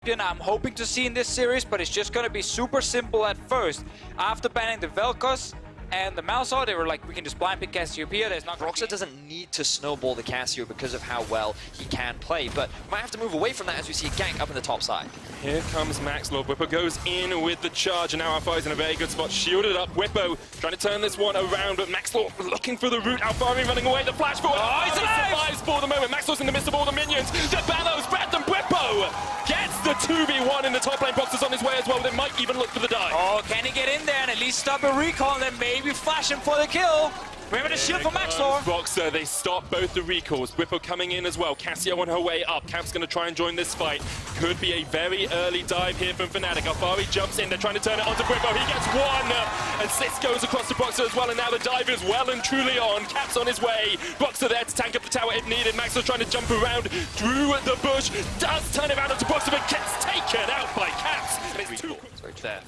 I'm hoping to see in this series, but it's just going to be super simple at first. After banning the Vel'Koz and the Malzahar, they were like, we can just blind pick Cassiopeia. There's not. Broxah doesn't need to snowball the Cassio because of how well he can play, but might have to move away from that as we see a gank up in the top side. Here comes Maxlor. Whippo goes in with the charge, and now Alphari is in a very good spot. Shielded up. Whippo trying to turn this one around, but Maxlor looking for the root. Alphari running away. The flash forward. Oh, he's alive! Survives for the moment. Maxlor's in the midst of all the minions. The Bellows, Brad, and Whippo gets the 2v1 in the top lane. Broxah's on his way as well. They might even look for the dive. Oh, can he get in there and at least stop a recall and then maybe flash him for the kill? Remember the shield for Maxlor. Broxah, they stop both the recalls. Whippo coming in as well. Cassio on her way up. Camp's going to try and join this fight. Could be a very early dive here from Fnatic. Alphari jumps in. They're trying to turn it onto Whippo. He gets one. And Sis goes across to Broxah as well. And now the dive is well and truly on. Cap's on his way. Broxah there to tank up the tower if needed. Maxlor trying to jump around through the bush. Does turn it around onto Broxah, but gets taken out by Caps. And it's too there.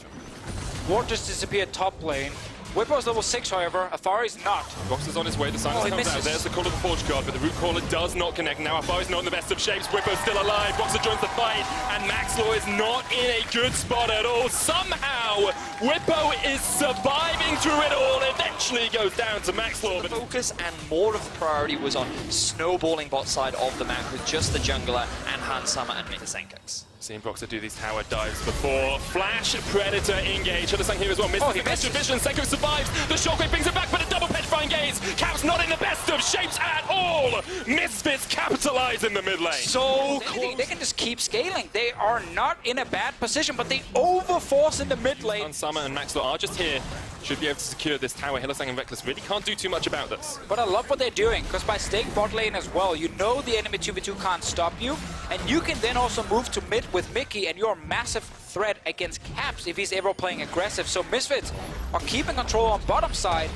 Ward just disappeared top lane. Whippo's level 6, however. Alphari's not. Broxah's on his way. The silence comes out. There's the call of the Forge Guard, but the root caller does not connect. Now Alphari's not in the best of shapes. Whippo's still alive. Broxah joins the fight, and Maxlor is not in a good spot at all. Somehow, Whippo is surviving through it all. Eventually goes down to Maxlor. The focus and more of the priority was on snowballing bot side of the map with just the jungler and Hans Sama and Mitasenkox. Seeing Broxah do these tower dives before. Flash, Predator, engage. Huddersang here as well. Misses the extra vision. Senko survives. The shockwave brings it back, but a double petrifying gaze. Cap's not in the best of shapes at all. Misfits capitalize in the mid lane. So close. They can just keep scaling. They are not in a bad position, but they overforce in the mid lane. And Summer and Maxlor are just here. Should be able to secure this tower. Huddersang and Reckless really can't do too much about this. But I love what they're doing, because by staying bot lane as well, you know the enemy 2v2 can't stop you, and you can then also move to mid with Mickey, and you're a massive threat against Caps if he's ever playing aggressive. So Misfits are keeping control on bottom side,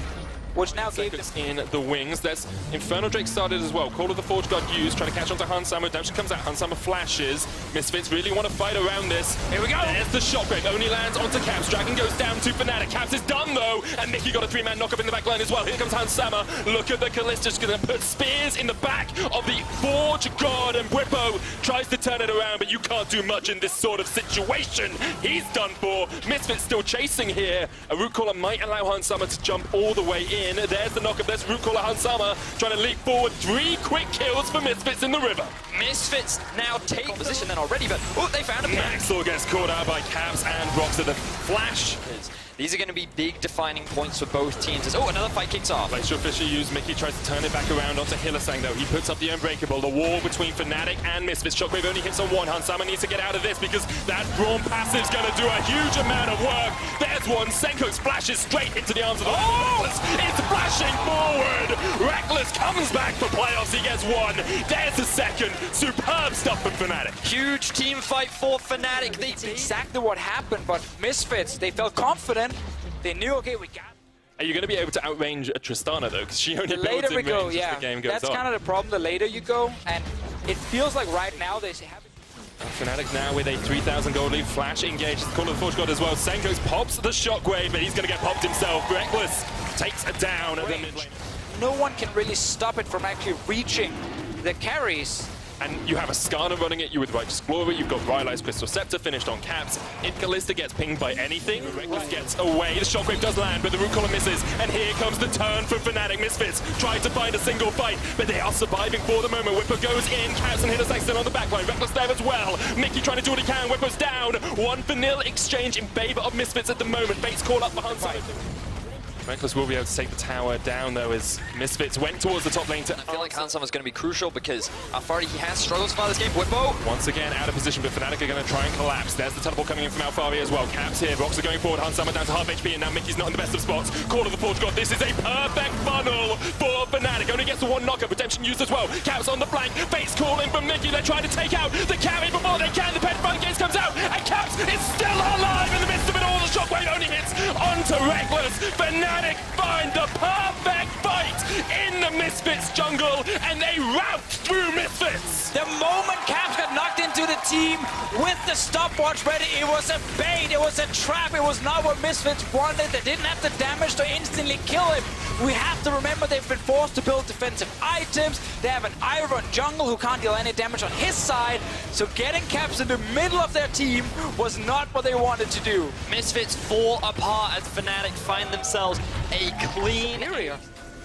which now gave them in the wings. That's Infernal Drake started as well. Call of the Forge Guard used, trying to catch onto Hans Sama. Redemption comes out. Hans Sama flashes. Misfits really want to fight around this. Here we go. There's the shockwave. Only lands onto Caps. Dragon goes down to Fnatic. Caps is done though, and Mickey got a 3-man knock up in the back line as well. Here comes Hans Sama. Look at the Callista's going to put spears in the back of the Forge Guard, and Whippo tries to turn it around, but you can't do much in this sort of situation. He's done for. Misfits still chasing here. A root caller might allow Hans Sama to jump all the way in. There's the knockup. There's root caller Hans Sama trying to leap forward. 3 quick kills for Misfits in the river. Misfits now take position then already, but they found a pick. Maxlor gets caught out by Caps and Broxah. The flash. These are going to be big defining points for both teams. As, another fight kicks off. Glacial Fisher used. Mickey tries to turn it back around onto Hylissang though. He puts up the Unbreakable. The war between Fnatic and Misfits. Shockwave only hits on one. Hans Sama needs to get out of this because that Brawn passive's going to do a huge amount of work. There's one. Senko splashes straight into the arms of the Reckless. It's flashing forward. Reckless comes back for playoffs. He gets one. There's the second. Superb stuff from Fnatic. Huge team fight for Fnatic. That's exactly what happened, but Misfits, they felt confident. They knew, okay, we got. Are you going to be able to outrange a Tristana though? Because she only The later we go, yeah. The game goes That's on. kind of the problem. The later you go, and it feels like right now they have. Fnatic now with a 3,000 gold lead. Flash engages the Call of the Forge God as well. Senko's pops the shockwave, but he's going to get popped himself. Reckless takes it down at the mid lane. No one can really stop it from actually reaching the carries. And you have a Skarner running at you with Righteous Glory. You've got Rylai's Crystal Scepter finished on Caps. If Callista gets pinged by anything, Reckless gets away. The shockwave does land, but the root caller misses. And here comes the turn from Fnatic. Misfits trying to find a single fight, but they are surviving for the moment. Whippo goes in. Caps and Hylissang still on the backline. Reckless there as well. Mickey trying to do what he can. Whippo's down. 1-0 exchange in favor of Misfits at the moment. Bates call up for Hans Sama. Reckless will be able to take the tower down though as Misfits went towards the top lane to... I feel like Hans Sama is going to be crucial because Alphari, he has struggled so far this game. Whippo! Once again out of position, but Fnatic are going to try and collapse. There's the teleport coming in from Alphari as well. Caps here, Broxah going forward, Hans Sama down to half HP, and now Mickey's not in the best of spots. Call of the Forge God, this is a perfect funnel for Fnatic. Only gets the one knockup, Redemption used as well. Caps on the flank, Fate's calling from Mickey. They're trying to take out the carry before they can. The petrifying gaze comes out, and Caps is still alive in the midst of it all. The shockwave only hits onto Reckless. Fnatic find the perfect fight in the Misfits jungle, and they rout through Misfits. The moment Caps got knocked into the team with the stopwatch ready. It was a bait, it was a trap, it was not what Misfits wanted. They didn't have the damage to instantly kill him. We have to remember they've been forced to build defensive items. They have an Iron jungle who can't deal any damage on his side. So getting Caps in the middle of their team was not what they wanted to do. Misfits fall apart as Fnatic find themselves a clean area.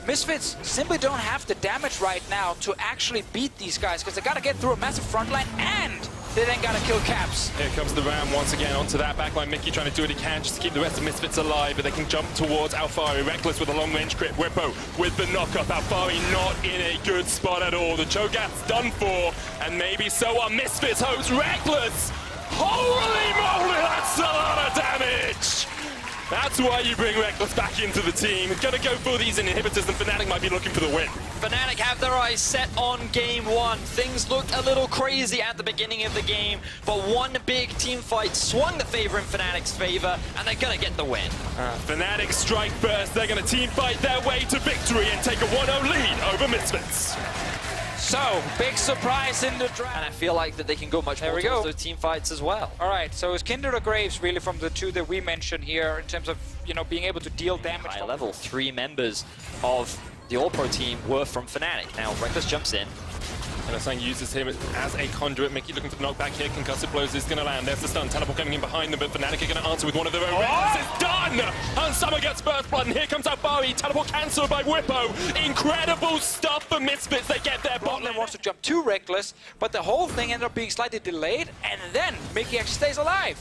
Misfits simply don't have the damage right now to actually beat these guys because they gotta get through a massive front line and they then gotta kill Caps. Here comes the Ram once again onto that backline. Mickey trying to do what he can just to keep the rest of Misfits alive, but they can jump towards Alfari. Reckless with a long-range crit. Whippo with the knock-up. Alfari not in a good spot at all. The Cho'Gath's done for, and maybe so are Misfits' hopes. Reckless! Holy moly, that's a lot of damage! That's why you bring Reckless back into the team. Gonna go for these inhibitors, and Fnatic might be looking for the win. Fnatic have their eyes set on game one. Things looked a little crazy at the beginning of the game, but one big team fight swung the favor in Fnatic's favor, and they're gonna get the win. Fnatic strike first. They're gonna team fight their way to victory and take a 1-0 lead over Misfits. So, big surprise in the draft. And I feel like that they can go much more towards those team fights as well. All right, so it's Kindred or Graves really from the two that we mentioned here in terms of, you know, being able to deal damage. High level, 3 members of the All-Pro team were from Fnatic. Now, Reckless jumps in. LSang uses him as a conduit. Mickey looking for the knockback here. Concussive blows is going to land. There's the stun. Teleport coming in behind them, but Fnatic are going to answer with one of their own. This is done! And Summer gets first blood, and here comes Alfari. Teleport cancelled by Whippo. Incredible stuff for Misfits. They get their bot lane. Wants to jump too Reckless, but the whole thing ended up being slightly delayed, and then Mickey actually stays alive.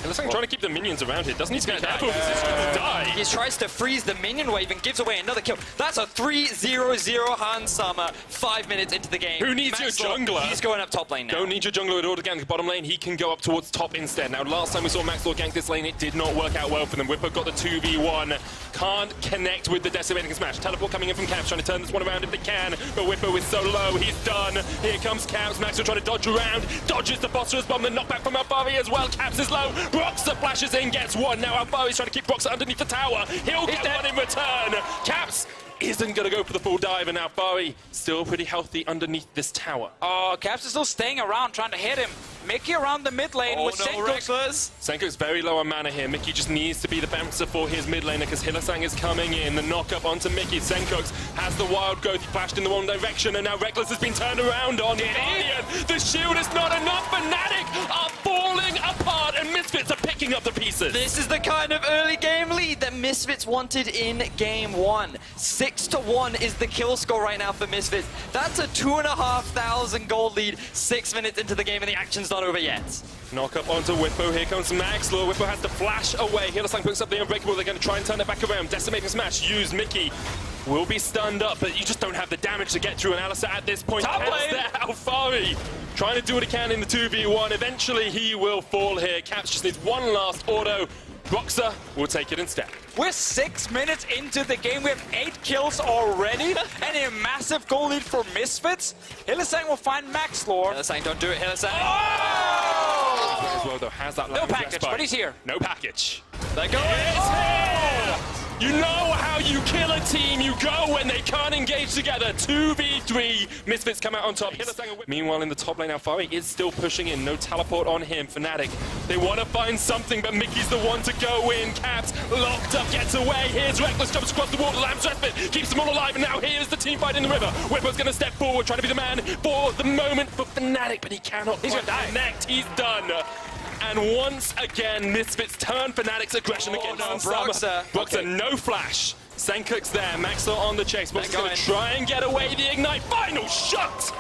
LSang trying to keep the minions around here. Doesn't need to be careful because he's going to die. He tries to freeze the minion wave and gives away another kill. That's a 3-0-0 Han Summer 5 minutes into the game. Who needs your jungler? He's going up top lane now. Don't need your jungler at all to gank the bottom lane. He can go up towards top instead. Now, last time we saw Maxlor gank this lane, it did not work out well for them. Whippo got the 2v1. Can't connect with the decimating smash. Teleport coming in from Caps, trying to turn this one around if they can. But Whippo is so low, he's done. Here comes Caps. Maxlor trying to dodge around. Dodges the Phosphorus bomb. The knockback from Alfari as well. Caps is low. Broxer flashes in, gets one. Now Alfari's trying to keep Broxer underneath the tower. He'll get one in return. Caps isn't going to go for the full dive, and Alfari still pretty healthy underneath this tower. Oh, Caps is still staying around, trying to hit him. Mickey around the mid lane with Reckless. Senko's very low on mana here. Mickey just needs to be the bouncer for his mid laner because Hylissang is coming in. The knock-up onto Mickey. Senko's has the wild growth. He flashed in the wrong direction, and now Reckless has been turned around on Guardian. The shield is not enough. Fnatic are falling apart, and Misfits are picking up the pieces. This is the kind of early game lead that Misfits wanted in game one. 6-1 is the kill score right now for Misfits. That's a 2,500 gold lead 6 minutes into the game, and the action's not over yet. Knock up onto Whippo. Here comes Maxlor. Whippo has to flash away. Hylissang picks up the Unbreakable. They're going to try and turn it back around. Decimating Smash. Use Mickey. Will be stunned up, but you just don't have the damage to get through. And Alistar at this point. Top lane! There, Alfari trying to do what he can in the 2v1. Eventually, he will fall here. Caps just needs one last auto. Broxer will take it instead. We're 6 minutes into the game. We have 8 kills already and a massive goal lead for Misfits. Hylissang will find Maxlor. Hylissang, don't do it, Hylissang. Oh! As well, though, has that No package, but he's here. No package. They're going. It's here! You know how you kill a team. You go when they can't engage together. 2v3. Misfits come out on top. Meanwhile, in the top lane, Alfari is still pushing in. No teleport on him. Fnatic, they want to find something, but Mickey's the one to go in. Caps locked up, gets away. Here's Reckless, jumps across the water. Lamb's respite keeps them all alive. And now here's the team fight in the river. Whippo's going to step forward, trying to be the man for the moment for Fnatic, but he cannot. He's going to die. Connect. He's done. And once again, Misfits turn Fnatic's aggression against Broxer. Broxer, no flash. Senkuk's there, Maxwell on the chase. Broxer's going to try and get away the Ignite. Final shot!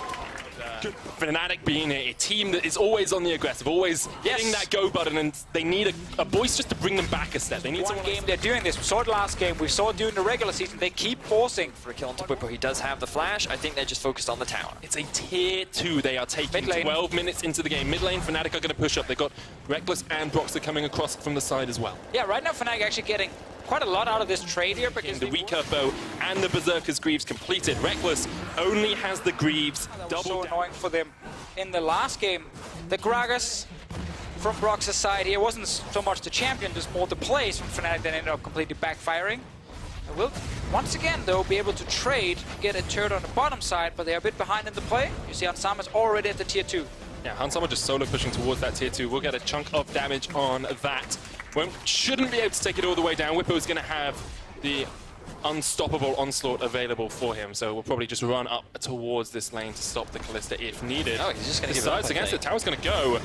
Fnatic being a team that is always on the aggressive, always hitting that go button, and they need a voice just to bring them back a step. They need One game they're doing this. We saw it last game. We saw it during the regular season. They keep forcing. For a kill onto Whippo, he does have the flash. I think they're just focused on the tower. It's a tier 2 they are taking. Mid lane. 12 minutes into the game. Mid lane, Fnatic are going to push up. They've got Reckless and Broxer coming across from the side as well. Yeah, right now Fnatic actually getting quite a lot out of this trade here because the recurve bow and the Berserker's Greaves completed. Reckless only has the Greaves. That was so annoying for them in the last game. The Gragas from Brox's side here wasn't so much the champion, just more the plays from Fnatic that ended up completely backfiring. They will once again though be able to trade, get a turret on the bottom side, but they're a bit behind in the play. You see Ansama's already at the tier 2. Yeah, Hansama just solo pushing towards that tier 2. We'll get a chunk of damage on that. Shouldn't be able to take it all the way down. Whippo's going to have the unstoppable onslaught available for him, so we'll probably just run up towards this lane to stop the Kalista if needed. Oh, he's just going to give it up, against it. Tower's going to go.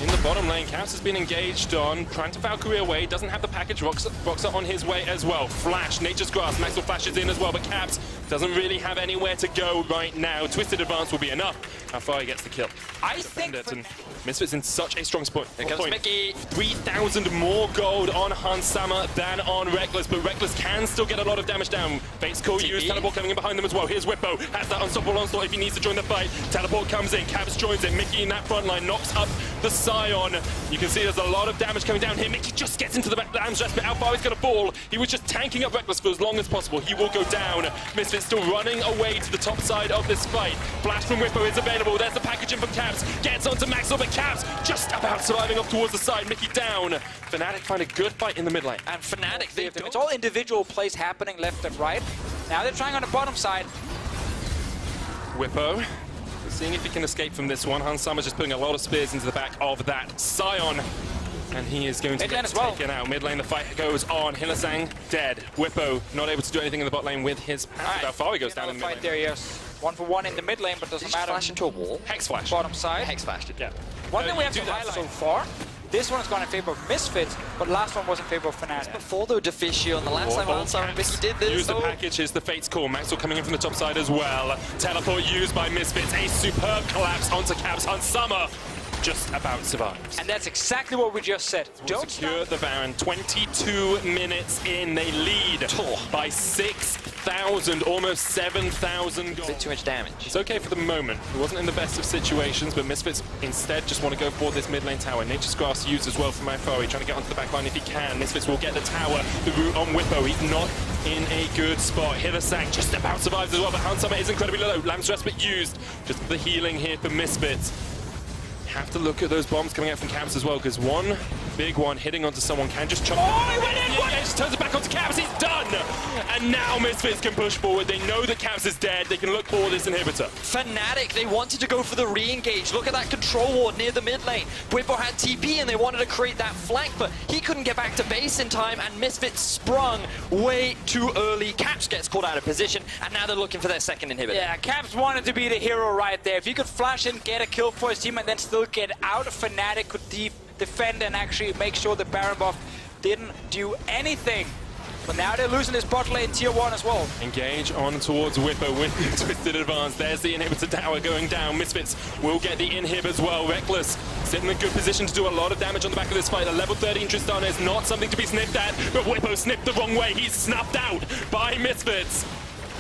In the bottom lane, Caps has been engaged on, trying to Valkyrie away, doesn't have the package, Roxa on his way as well. Flash, Nature's Grasp, Maxwell flashes in as well, but Caps doesn't really have anywhere to go right now. Twisted Advance will be enough. How far he gets the kill. I think Misfits in such a strong spot. Here comes Mickey. 3,000 more gold on Hansama than on Reckless, but Reckless can still get a lot of damage down. Fate's Call used, Teleport coming in behind them as well. Here's Whippo, has that unstoppable onslaught if he needs to join the fight. Teleport comes in, Caps joins it. Mickey in that front line knocks up the Scion. You can see there's a lot of damage coming down here. Mickey just gets into the Lamb's Rest, but how far he's going to fall? He was just tanking up Reckless for as long as possible. He will go down. Misfits still running away to the top side of this fight. Flash from Whippo is available. There's the packaging from Caps. Gets onto Maxwell, but Caps just about surviving up towards the side. Mickey down. Fnatic find a good fight in the mid lane. And Fnatic, it's all individual plays happening left and right. Now they're trying on the bottom side. Whippo, seeing if he can escape from this one. Hansama's just putting a lot of spears into the back of that Scion. And he is going to get taken out. Mid lane, the fight goes on. Hylissang dead. Whippo not able to do anything in the bot lane with his passive. How far he goes down in the mid lane. There, yes. 1-for-1 in the mid lane, but doesn't matter. Flash into a wall. Hex flash. Bottom side. Hex flashed it. Yeah. One thing we have to highlight so far, this one has gone in favor of Misfits, but last one was in favor of Fnatic. Before though, Deficio on the last time Hansama and Mickey did this. Use the package, here's the Fate's Call. Maxwell coming in from the top side as well. Teleport used by Misfits. A superb collapse onto Caps. Hansama just about survives. And that's exactly what we just said. Don't secure the Baron. 22 minutes in, they lead by 6,000, almost 7,000 gold. Bit too much damage. It's okay for the moment. It wasn't in the best of situations, but Misfits instead just want to go for this mid lane tower. Nature's Grasp used as well from Ifari, trying to get onto the back line if he can. Misfits will get the tower. The route on Whippo, he's not in a good spot. Hylissang just about survives as well, but Hansama is incredibly low. Lamb's Respite used. Just the healing here for Misfits. Have to look at those bombs coming out from Caps as well, because one big one hitting onto someone can just chop. Oh, he went in! Yeah, just turns it back onto Caps. He's done! And now Misfits can push forward. They know that Caps is dead. They can look for this inhibitor. Fnatic, they wanted to go for the re-engage. Look at that control ward near the mid lane. Whippo had TP and they wanted to create that flank, but he couldn't get back to base in time, and Misfits sprung way too early. Caps gets caught out of position, and now they're looking for their second inhibitor. Yeah, Caps wanted to be the hero right there. If he could flash in, get a kill for his team, and then still get out, Fnatic could defend and actually make sure the Baron buff didn't do anything. But now they're losing this bot lane tier 1 as well. Engage on towards Whippo with Twisted Advance. There's the inhibitor tower going down. Misfits will get the inhib as well. Reckless sitting in a good position to do a lot of damage on the back of this fight. A level 13 Tristana is not something to be sniffed at, but Whippo sniffed the wrong way. He's snuffed out by Misfits.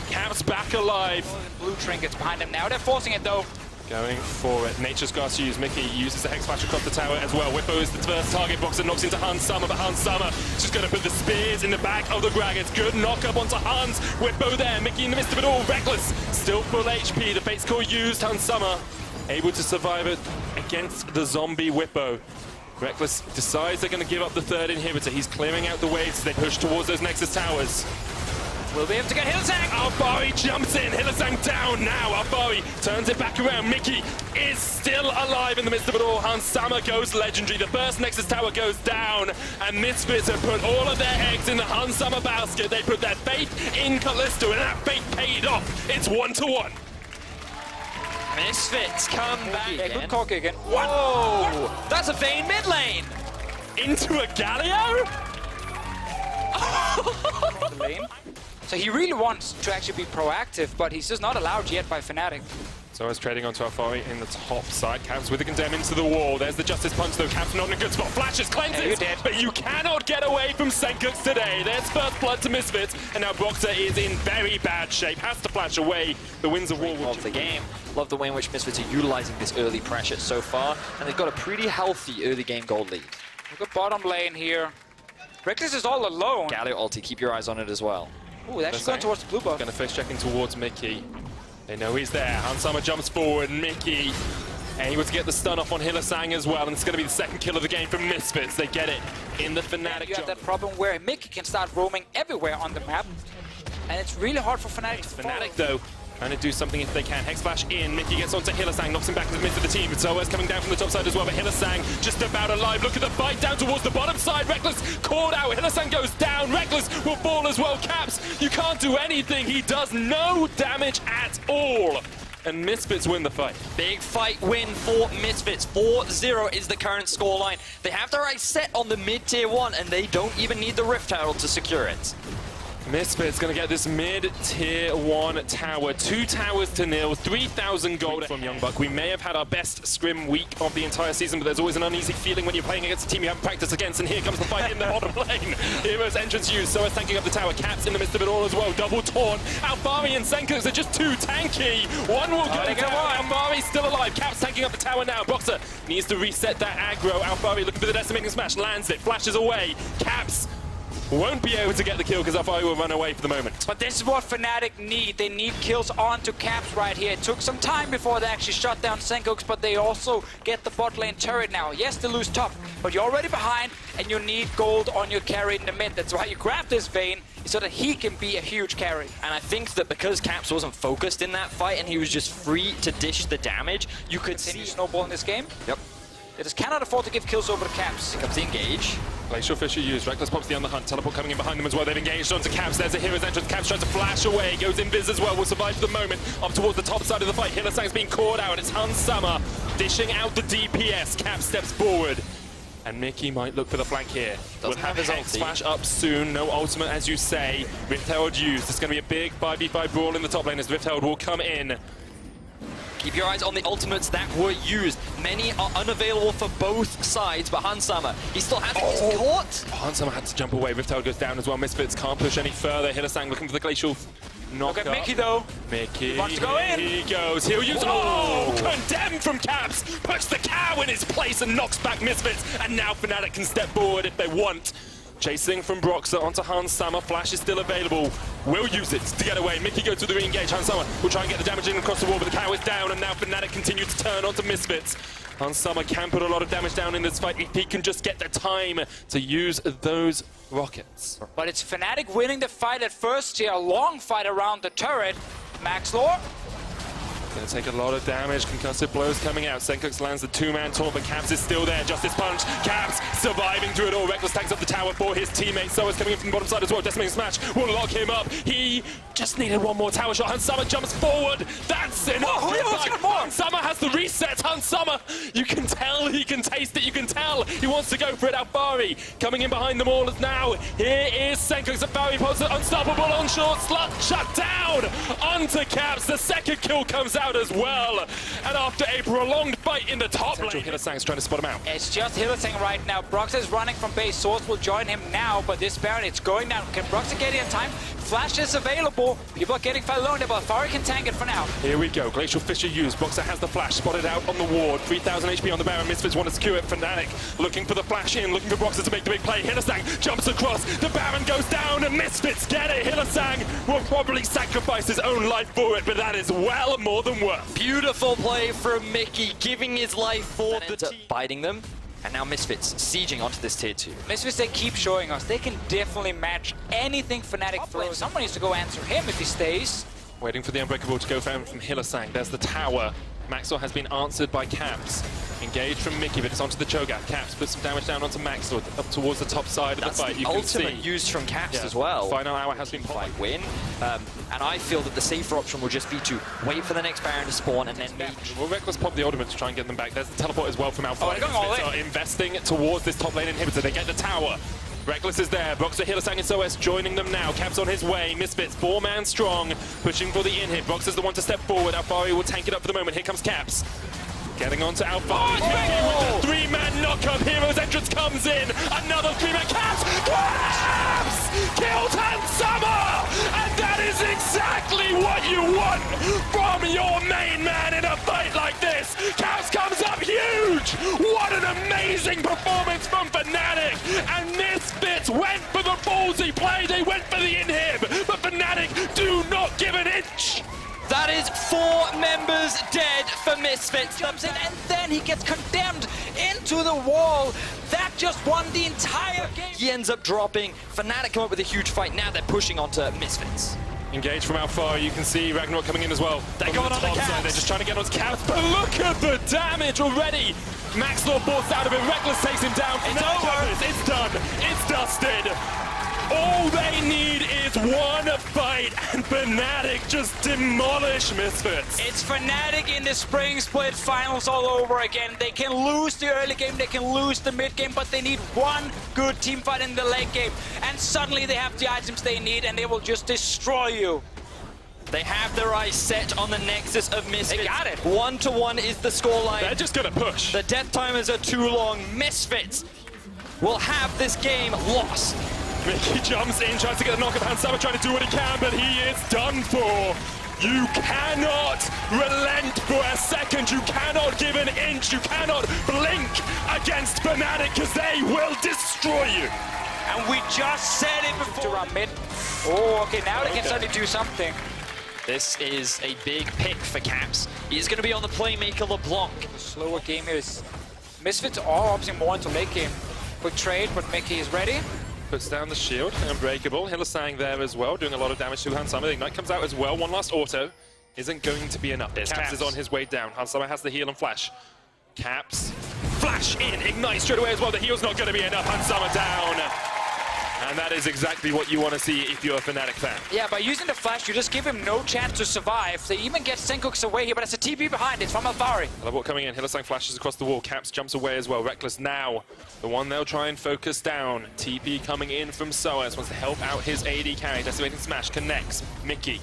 Caps back alive. Blue trinkets behind him now. They're forcing it though. Going for it. Nature's Grasp used. Mickey uses the Hex Flash across the tower as well. Whippo is the first target. Boxer knocks into Hansama, but Hansama just going to put the spears in the back of the Dragons. Good knock up onto Hans. Whippo there. Mickey in the midst of it all. Reckless. Still full HP. The Fate's Call used. Hansama able to survive it against the zombie Whippo. Reckless decides they're going to give up the third inhibitor. He's clearing out the waves as they push towards those Nexus towers. Will be able to get Hylissang. Alfari jumps in. Hylissang down now. Alfari turns it back around. Mickey is still alive in the midst of it all. Hansama goes legendary. The first Nexus tower goes down. And Misfits have put all of their eggs in the Hansama basket. They put their faith in Kalista, and that faith paid off. It's 1-1. Misfits come back Yeah, again. good call again. Whoa! That's a Vayne mid lane! Into a Galio? The lane. So he really wants to actually be proactive, but he's just not allowed yet by Fnatic. So it's trading onto Alfari in the top side. Caps with the condemn into the wall. There's the Justice Punch though. Caps not in a good spot. Flashes, cleanses, you're dead. But you cannot get away from Senkux today. There's first blood to Misfits, and now Boxer is in very bad shape. Has to flash away. The Winds of War Of the game. Love the way in which Misfits are utilizing this early pressure so far, and they've got a pretty healthy early game gold lead. Look at bottom lane here. Reckless is all alone. Galio ulti, keep your eyes on it as well. Ooh, they're actually going towards the blue buff. Going to face checking towards Mickey. They know he's there. Hansama jumps forward. Mickey able to get the stun off on Hylissang as well, and it's going to be the second kill of the game for Misfits. They get it in the Fnatic. You have that problem where Mickey can start roaming everywhere on the map, and it's really hard for Fnatic to follow. Fnatic though Trying to do something if they can. Hex flash in. Mickey gets onto Hillisang, knocks him back to the mid of the team. Zoa's coming down from the top side as well, but Hillisang just about alive. Look at the fight down towards the bottom side. Reckless caught out. Hillisang goes down. Reckless will fall as well. Caps, you can't do anything. He does no damage at all. And Misfits win the fight. Big fight win for Misfits. 4-0 is the current scoreline. They have the right set on the mid-tier 1, and they don't even need the Rift Herald to secure it. Misfits gonna get this mid-tier 1 tower. 2 towers to nil, 3,000 gold from Young Buck. We may have had our best scrim week of the entire season, but there's always an uneasy feeling when you're playing against a team you haven't practiced against, and here comes the fight in the bottom lane. Hero's entrance used, so is tanking up the tower. Caps in the midst of it all as well. Double taunt. Alfari and Senkos are just too tanky. One will go down. Alfari's still alive. Caps tanking up the tower now. Boxer needs to reset that aggro. Alfari looking for the decimating smash. Lands it. Flashes away. Caps won't be able to get the kill because Alfari will run away for the moment. But this is what Fnatic need. They need kills onto Caps right here. It took some time before they actually shut down Senkos, but they also get the bot lane turret now. Yes, they lose top, but you're already behind, and you need gold on your carry in the mid. That's why you grab this Vayne, so that he can be a huge carry. And I think that because Caps wasn't focused in that fight and he was just free to dish the damage, you could see snowball in this game. Yep. They just cannot afford to give kills over to Caps. Here comes the engage. Glacial Fisher used. Reckless pops the underhunt. Teleport coming in behind them as well. They've engaged onto Caps. There's a hero's entrance. Caps tries to flash away. Goes invis as well. Will survive for the moment. Up towards the top side of the fight. Hillisang's being caught out. It's Hans Summer dishing out the DPS. Caps steps forward. And Mickey might look for the flank here. We'll have his Hex flash up soon. No ultimate, as you say. Rift Herald used. It's going to be a big 5v5 brawl in the top lane as Rift Herald will come in. Keep your eyes on the ultimates that were used. Many are unavailable for both sides, but Hansama, he still has it. He's caught. Hansama had to jump away. Rift Herald goes down as well. Misfits can't push any further. Hillisang looking for the glacial knock. Look at Mickey though. Mickey, he wants to go in. He goes. He'll use. Oh, condemned from Caps. Puts the cow in his place and knocks back Misfits. And now Fnatic can step forward if they want. Chasing from Broxer onto Hans Summer. Flash is still available. Will use it to get away. Mickey goes to the re-engage. Hans Summer will try and get the damage in across the wall, but the cow is down, and now Fnatic continue to turn onto Misfits. Hans Summer can put a lot of damage down in this fight if he can just get the time to use those rockets. But it's Fnatic winning the fight at first here. A long fight around the turret. Max Lore. Gonna take a lot of damage. Concussive blows coming out. Senkos lands the 2-man taunt, but Caps is still there. Justice punch. Caps surviving through it all. Reckless tanks up the tower for his teammate. So is coming in from the bottom side as well. Decimating smash will lock him up. He just needed one more tower shot. Hans Summer jumps forward. That's enough. Hans Summer has the reset. Hans Summer, you can tell he can taste it. You can tell he wants to go for it. Alfari coming in behind them all now. Here is Senkos. Alfari pulls it unstoppable on short. Shut down onto Caps. The second kill comes out as well, and after a prolonged fight in the top lane, Hillisang's trying to spot him out. It's just Hillisang right now. Broxer is running from base. Source will join him now, but this Baron, it's going down. Can Broxer get in time? Flash is available. People are getting far alone, but Alfari can tank it for now. Here we go. Glacial Fisher used. Boxer has the flash spotted out on the ward. 3,000 HP on the Baron. Misfits want to secure it. Fnatic looking for the flash in, looking for Boxer to make the big play. Hillisang jumps across. The Baron goes down, and Misfits get it. Hillisang will probably sacrifice his own life for it, but that is well more than worth. Beautiful play from Mickey, giving his life for the team. Biting them, and now Misfits sieging onto this tier 2. Misfits, they keep showing us they can definitely match anything Fnatic throws. Someone needs to go answer him if he stays. Waiting for the Unbreakable to go from Hillisang. There's the tower. Maxwell has been answered by Caps. Engaged from Mickey, but it's onto the Cho'Gath. Caps puts some damage down onto Maxwell, up towards the top side of the fight. You can see. Ultimate used from Caps as well. Final hour has been fight win. And I feel that the safer option will just be to wait for the next Baron to spawn and then Will Reckless pop the ultimate to try and get them back? There's the teleport as well from Alpha. Oh, investing towards this top lane inhibitor. They get the tower. Reckless is there. Boxer, Hillisang, and SOS joining them now. Caps on his way. Misfits, 4-man strong, pushing for the in-hit. Boxer's the one to step forward. Alfari will tank it up for the moment. Here comes Caps. Getting onto Alfari. With the 3-man knock-up. Hero's entrance comes in. Another 3-man. Caps! Caps! Killed Hans Summer! And that is exactly what you want from your main man in a fight like this. Caps comes up huge! What an amazing performance from Fnatic! And Misfits went for the ballsy play. They went for the inhib. But Fnatic do not give an inch. That is 4 members dead for Misfits. Jumps in and then he gets condemned into the wall. That just won the entire game. He ends up dropping. Fnatic come up with a huge fight. Now they're pushing onto Misfits. Engage from Alpha, you can see Ragnarok coming in as well. They're going on the Caps. They're just trying to get on his Caps, but look at the damage already! Maxlor forced out of it, Reckless takes him down. It's over! It's done! It's dusted! All they need is one fight, and Fnatic just demolish Misfits. It's Fnatic in the spring split finals all over again. They can lose the early game, they can lose the mid game, but they need one good team fight in the late game. And suddenly they have the items they need and they will just destroy you. They have their eyes set on the Nexus of Misfits. They got it. 1-1 is the scoreline. They're just gonna push. The death timers are too long. Misfits will have this game lost. Mickey jumps in, tries to get a knock of Hansama, trying to do what he can, but he is done for. You cannot relent for a second. You cannot give an inch. You cannot blink against Fnatic, because they will destroy you. And we just said it before. To run mid. Oh, okay, now they can suddenly do something. This is a big pick for Caps. He's going to be on the playmaker LeBlanc. The slower game here is Misfits are opting more into late game. Quick trade, but Mickey is ready. Puts down the shield, unbreakable. Hylissang there as well, doing a lot of damage to Hansama. The Ignite comes out as well. One last auto isn't going to be enough. Caps is on his way down. Hansama has the heal and flash. Caps, flash in, Ignite straight away as well. The heal's not going to be enough. Hansama down. And that is exactly what you want to see if you're a Fnatic fan. Yeah, by using the flash, you just give him no chance to survive. They even get Senkooks away here, but it's a TP behind. It's from Alvari. Teleport coming in. Hylissang flashes across the wall. Caps jumps away as well. Reckless now, the one they'll try and focus down. TP coming in from Soaz, wants to help out his AD carry. Decimating Smash connects. Mickey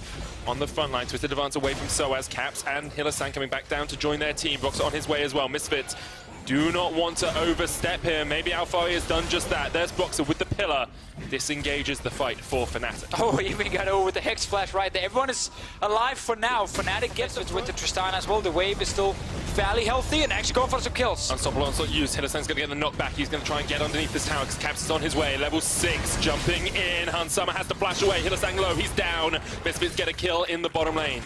on the front line. Twisted advance away from Soaz. Caps and Hylissang coming back down to join their team. Brock's on his way as well. Misfits do not want to overstep here. Maybe Alfari has done just that. There's Boxer with the pillar. Disengages the fight for Fnatic. Oh, even got over with the Hex Flash right there. Everyone is alive for now. Fnatic gets it with the Tristana as well. The wave is still fairly healthy and actually going for some kills. Unstoppable onslaught used. Hylissang's going to get the knockback. He's going to try and get underneath this tower because Caps is on his way. Level 6, jumping in. Hansama has to flash away. Hylissang low. He's down. Misfits get a kill in the bottom lane.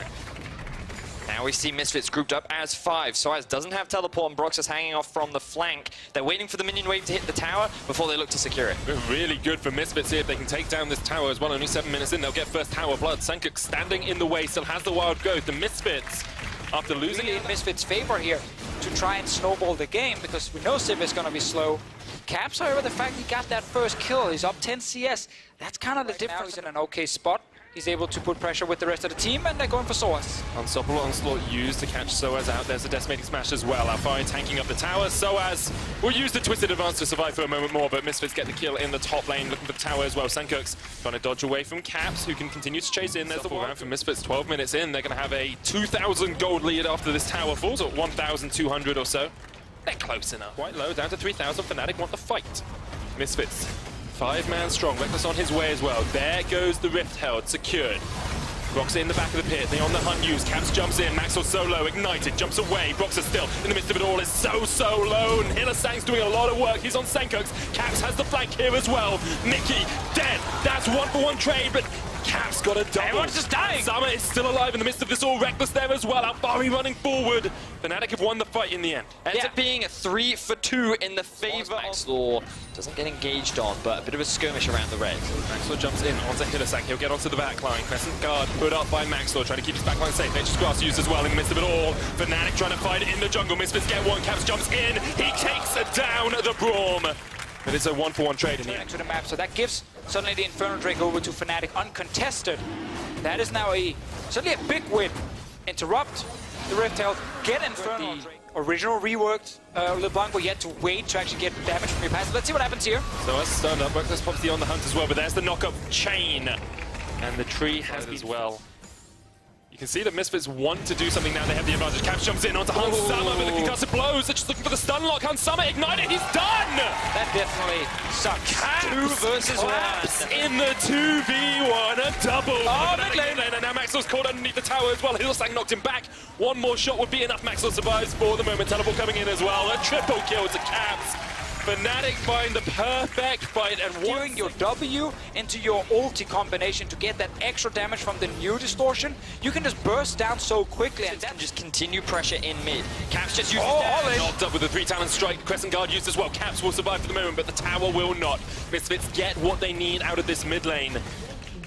Now we see Misfits grouped up as 5. Soaz doesn't have teleport and Brox is hanging off from the flank. They're waiting for the minion wave to hit the tower before they look to secure it. Really good for Misfits here if they can take down this tower as well. Only 7 minutes in, they'll get first tower blood. Senkooks standing in the way, still has the wild growth. The Misfits, after losing Really in Misfits' favor here to try and snowball the game because we know Civ is going to be slow. Caps, however, the fact he got that first kill, he's up 10 CS. That's kind of the difference. Now he's in an okay spot. He's able to put pressure with the rest of the team, and they're going for Soaz. Unstoppable onslaught used to catch Soaz out. There's a decimating smash as well. Alfari tanking up the tower. Soaz will use the twisted advance to survive for a moment more, but Misfits get the kill in the top lane, looking for the tower as well. Senkooks trying to dodge away from Caps, who can continue to chase in. There's the round for Misfits. 12 minutes in, they're going to have a 2,000 gold lead after this tower falls, or 1,200 or so. They're close enough. Quite low, down to 3,000. Fnatic want the fight. Misfits, 5-man strong. Reckless on his way as well. There goes the Rift held, secured. Brox in the back of the pit, they on the hunt used. Caps jumps in, Maxwell solo, ignited, jumps away. Brox is still in the midst of it all, is so alone. Hylissang's doing a lot of work, he's on Senkooks. Caps has the flank here as well. Mickey, dead. That's 1-for-1 trade, but Caps got a double. Everyone's just dying. Summer is still alive in the midst of this all. Reckless there as well. Alfari running forward. Fnatic have won the fight in the end. Ends up being a 3-for-2 in the favor of Maxlor. Doesn't get engaged on, but a bit of a skirmish around the red. Maxlor jumps in onto Hylissang. He'll get onto the back line. Crescent guard put up by Maxlor, trying to keep his back line safe. Nature's Grass used as well in the midst of it all. Fnatic trying to fight in the jungle. Misfits get one. Caps jumps in. He takes down the Braum. But it's a 1-for-1 trade in the end. To the map, so that gives suddenly the Inferno Drake over to Fnatic uncontested. That is now suddenly a big win. Interrupt the Rift Health, get Inferno Drake. Original reworked LeBlanc, but yet to wait to actually get damage from your passive. Let's see what happens here. So as stunned up, Reckless pops the on the hunt as well, but there's the knock-up chain. And the tree has as well. You can see that Misfits want to do something now. They have the advantage. Caps jumps in onto Hansama with the concussive blows. They're just looking for the stun lock. Hansama ignited. He's done! That definitely sucks. Caps 2 versus 1. in the 2v1. A double. Oh, mid lane. And now Maxwell's caught underneath the tower as well. Hylissang knocked him back. One more shot would be enough. Maxwell survives for the moment. Teleport coming in as well. A triple kill to Caps. Fnatic find the perfect fight and doing your W into your ulti combination to get that extra damage from the new distortion. You can just burst down so quickly and then just continue pressure in mid. Caps just uses knocked up with a 3-talent strike. Crescent guard used as well. Caps will survive for the moment, but the tower will not. Misfits get what they need out of this mid lane.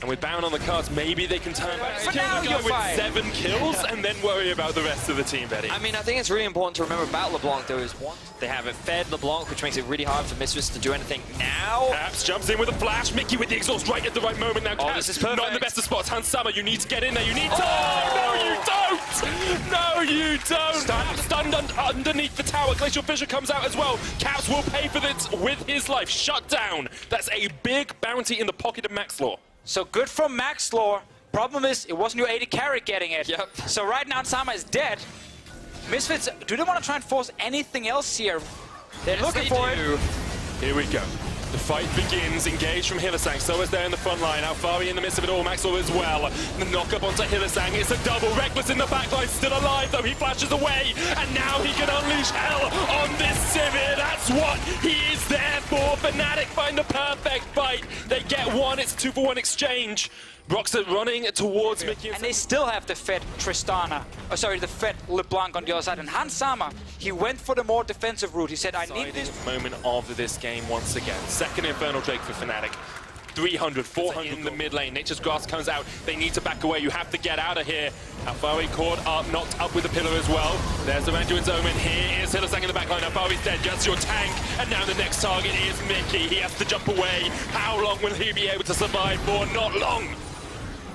And with Baron on the cards, maybe they can turn back. For Kill now, the guy you're with fine. 7 kills and then worry about the rest of the team, Betty. I mean, I think it's really important to remember about LeBlanc, though, is one, they haven't fed LeBlanc, which makes it really hard for Misfits to do anything now. Caps jumps in with a flash. Mickey with the exhaust right at the right moment now. Oh, Caps, this is perfect. not in the best of spots. Hans Summer, you need to get in there. You need to... No, you don't! No, you don't! Stunned underneath the tower. Glacial Fissure comes out as well. Caps will pay for this with his life. Shut down. That's a big bounty in the pocket of Maxlaw. So good from Maxlaw. Problem is, it wasn't your 80 carry getting it. Yep. So right now, Sama is dead. Misfits, do they want to try and force anything else here? They're looking for it. Here we go. The fight begins. Engaged from Hylissang. So is there in the front line. Alfari in the midst of it all. Maxwell as well. The knock up onto Hylissang. It's a double. Reckless in the backline. Still alive though. He flashes away. And now he can unleash hell on this Sivir. That's what he is there for. Fnatic find the perfect fight. They get one. It's a 2-for-1 exchange. Broxer running towards Mickey. And they still have the Fed Tristana. Oh, sorry, the Fed LeBlanc on the other side. And Hans Sama, he went for the more defensive route. He said, I need this moment of this game once again. Second Infernal Drake for Fnatic. 300, 400 in the mid lane. Nature's Grasp comes out. They need to back away. You have to get out of here. Alfari caught up, knocked up with the pillar as well. There's the Mandarin's Omen. Here is Hylissang in the backline. Alfari's dead. Just your tank. And now the next target is Mickey. He has to jump away. How long will he be able to survive for? Not long.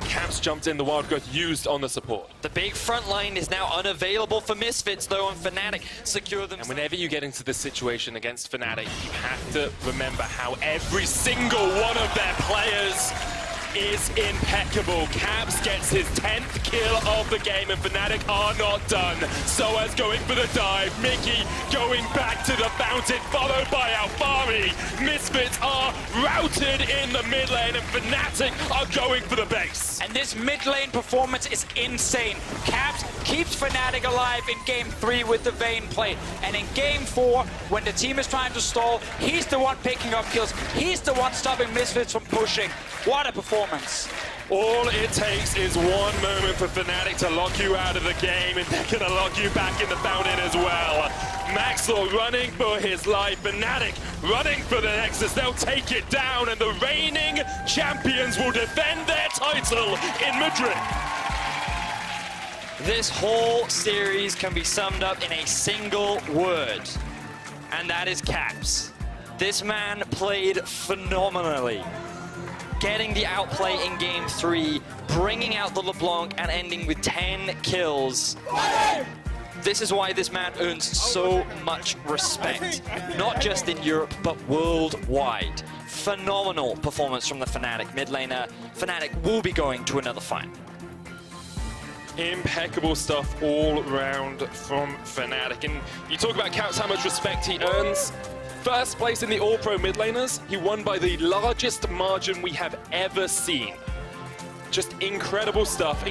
Caps jumped in, the Wild Growth used on the support. The big front line is now unavailable for Misfits, though, and Fnatic secure them. And whenever you get into this situation against Fnatic, you have to remember how every single one of their players is impeccable. Caps gets his 10th kill of the game, and Fnatic are not done. Soaz going for the dive. Mickey going back to the fountain, followed by Alfari. Misfits are routed in the mid lane, and Fnatic are going for the base. And this mid lane performance is insane. Caps keeps Fnatic alive in Game 3 with the Vayne play. And in Game 4, when the team is trying to stall, he's the one picking up kills. He's the one stopping Misfits from pushing. What a performance. All it takes is one moment for Fnatic to lock you out of the game, and they're going to lock you back in the fountain as well. Maxlaw running for his life. Fnatic running for the Nexus. They'll take it down, and the reigning champions will defend their title in Madrid. This whole series can be summed up in a single word, and that is Caps. This man played phenomenally. Getting the outplay in Game 3, bringing out the LeBlanc and ending with 10 kills. This is why this man earns so much respect, not just in Europe, but worldwide. Phenomenal performance from the Fnatic mid laner. Fnatic will be going to another fight. Impeccable stuff all round from Fnatic. And you talk about Caps, how much respect he earns. First place in the All-Pro mid laners, he won by the largest margin we have ever seen. Just incredible stuff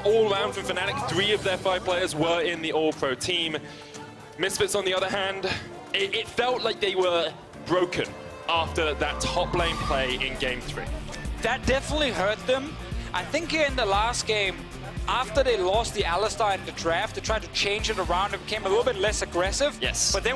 all around from Fnatic. 3 of their 5 players were in the All-Pro team. Misfits, on the other hand, it felt like they were broken after that top lane play in Game 3. That definitely hurt them. I think in the last game, after they lost the Alistar in the draft, they tried to change it around and became a little bit less aggressive. Yes. But then